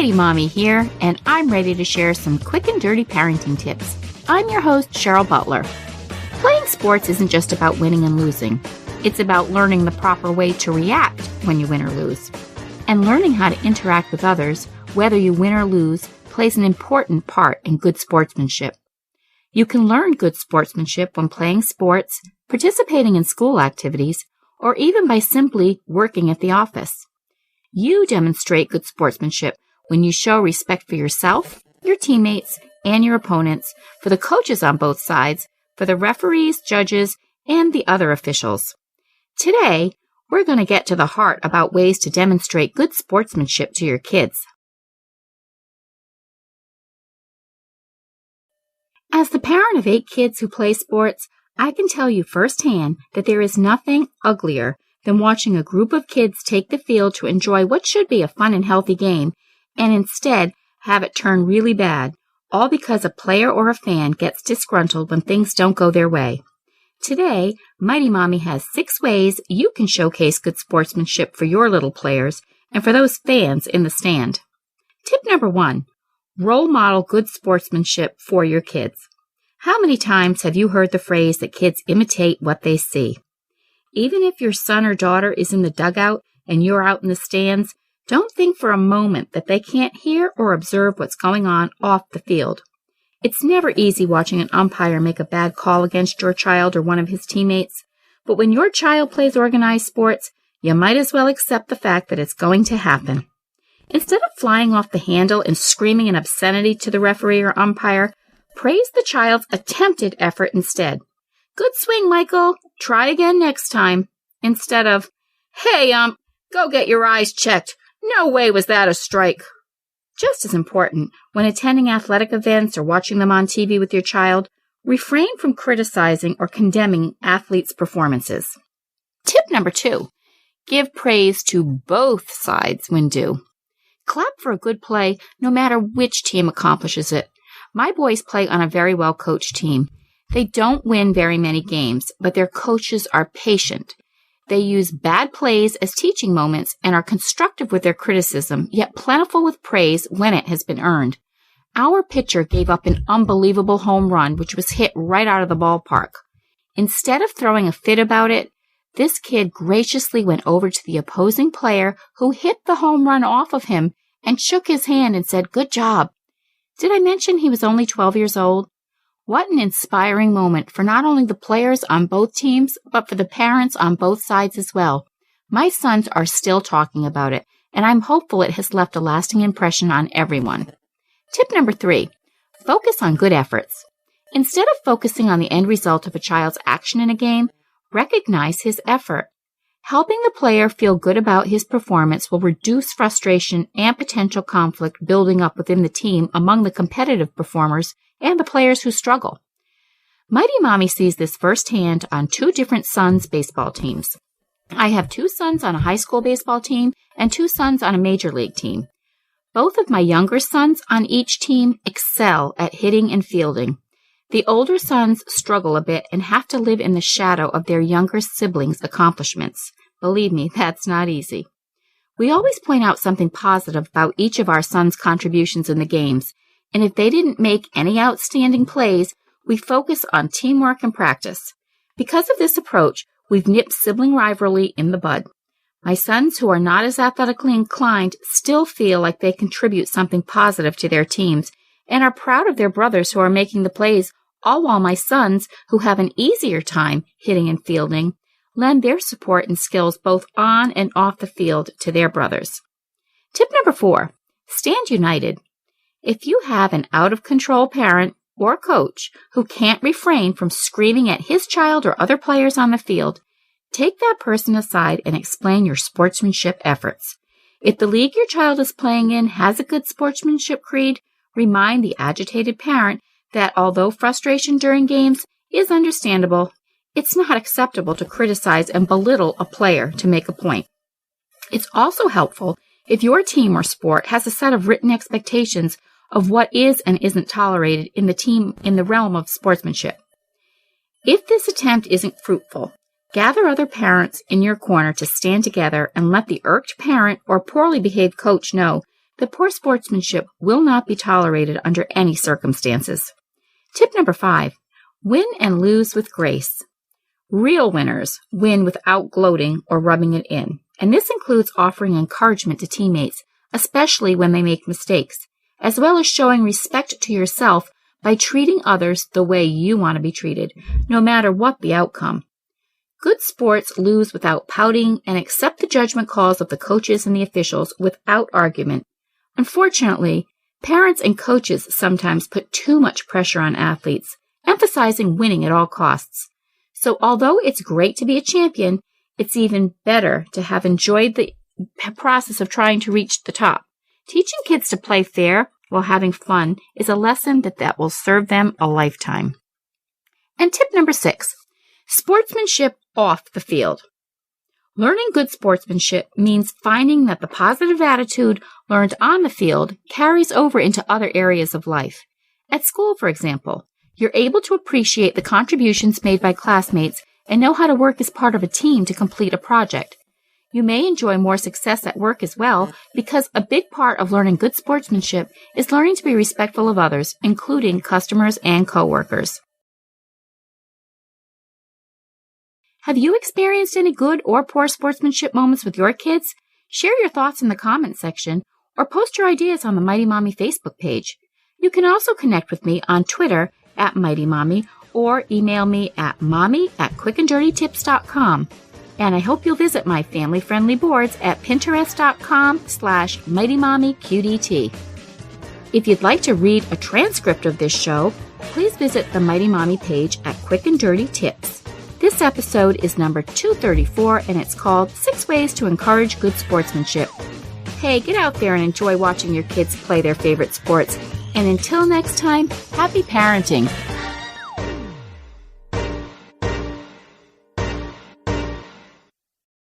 Mighty Mommy here, and I'm ready to share some quick and dirty parenting tips. I'm your host, Cheryl Butler. Playing sports isn't just about winning and losing. It's about learning the proper way to react when you win or lose. And learning how to interact with others, whether you win or lose, plays an important part in good sportsmanship. You can learn good sportsmanship when playing sports, participating in school activities, or even by simply working at the office. You demonstrate good sportsmanship when you show respect for yourself, your teammates, and your opponents, for the coaches on both sides, for the referees, judges, and the other officials. Today, we're going to get to the heart about ways to demonstrate good sportsmanship to your kids. As the parent of 8 kids who play sports, I can tell you firsthand that there is nothing uglier than watching a group of kids take the field to enjoy what should be a fun and healthy game, and instead have it turn really bad, all because a player or a fan gets disgruntled when things don't go their way. Today, Mighty Mommy has 6 ways you can showcase good sportsmanship for your little players and for those fans in the stand. Tip number 1, role model good sportsmanship for your kids. How many times have you heard the phrase that kids imitate what they see? Even if your son or daughter is in the dugout and you're out in the stands, don't think for a moment that they can't hear or observe what's going on off the field. It's never easy watching an umpire make a bad call against your child or one of his teammates, but when your child plays organized sports, you might as well accept the fact that it's going to happen. Instead of flying off the handle and screaming an obscenity to the referee or umpire, praise the child's attempted effort instead. Good swing, Michael. Try again next time. Instead of, hey, go get your eyes checked. No way was that a strike. Just as important, when attending athletic events or watching them on TV with your child, refrain from criticizing or condemning athletes' performances. Tip number 2, give praise to both sides when due. Clap for a good play no matter which team accomplishes it. My boys play on a very well-coached team. They don't win very many games, but their coaches are patient. They use bad plays as teaching moments and are constructive with their criticism, yet plentiful with praise when it has been earned. Our pitcher gave up an unbelievable home run, which was hit right out of the ballpark. Instead of throwing a fit about it, this kid graciously went over to the opposing player who hit the home run off of him and shook his hand and said, "Good job." Did I mention he was only 12 years old? What an inspiring moment for not only the players on both teams, but for the parents on both sides as well. My sons are still talking about it, and I'm hopeful it has left a lasting impression on everyone. Tip number 3, focus on good efforts. Instead of focusing on the end result of a child's action in a game, recognize his effort. Helping the player feel good about his performance will reduce frustration and potential conflict building up within the team among the competitive performers and the players who struggle. Mighty Mommy sees this firsthand on 2 different sons' baseball teams. I have 2 sons on a high school baseball team and 2 sons on a major league team. Both of my younger sons on each team excel at hitting and fielding. The older sons struggle a bit and have to live in the shadow of their younger siblings' accomplishments. Believe me, that's not easy. We always point out something positive about each of our sons' contributions in the games, and if they didn't make any outstanding plays, we focus on teamwork and practice. Because of this approach, we've nipped sibling rivalry in the bud. My sons who are not as athletically inclined still feel like they contribute something positive to their teams and are proud of their brothers who are making the plays, all while my sons, who have an easier time hitting and fielding, lend their support and skills both on and off the field to their brothers. Tip number 4, stand united. If you have an out-of-control parent or coach who can't refrain from screaming at his child or other players on the field, take that person aside and explain your sportsmanship efforts. If the league your child is playing in has a good sportsmanship creed, remind the agitated parent that although frustration during games is understandable, it's not acceptable to criticize and belittle a player to make a point. It's also helpful if your team or sport has a set of written expectations of what is and isn't tolerated in the realm of sportsmanship. If this attempt isn't fruitful, gather other parents in your corner to stand together and let the irked parent or poorly behaved coach know The poor sportsmanship will not be tolerated under any circumstances. Tip number 5, win and lose with grace. Real winners win without gloating or rubbing it in, and this includes offering encouragement to teammates, especially when they make mistakes, as well as showing respect to yourself by treating others the way you want to be treated, no matter what the outcome. Good sports lose without pouting and accept the judgment calls of the coaches and the officials without argument. Unfortunately, parents and coaches sometimes put too much pressure on athletes, emphasizing winning at all costs. So although it's great to be a champion, it's even better to have enjoyed the process of trying to reach the top. Teaching kids to play fair while having fun is a lesson that will serve them a lifetime. And tip number 6, sportsmanship off the field. Learning good sportsmanship means finding that the positive attitude learned on the field carries over into other areas of life. At school, for example, you're able to appreciate the contributions made by classmates and know how to work as part of a team to complete a project. You may enjoy more success at work as well, because a big part of learning good sportsmanship is learning to be respectful of others, including customers and coworkers. Have you experienced any good or poor sportsmanship moments with your kids? Share your thoughts in the comments section or post your ideas on the Mighty Mommy Facebook page. You can also connect with me on Twitter at Mighty Mommy or email me at mommy@quickanddirtytips.com. And I hope you'll visit my family-friendly boards at pinterest.com/MightyMommyQDT. If you'd like to read a transcript of this show, please visit the Mighty Mommy page at Quick and Dirty Tips. This episode is number 234, and it's called 6 Ways to Encourage Good Sportsmanship. Hey, get out there and enjoy watching your kids play their favorite sports. And until next time, happy parenting.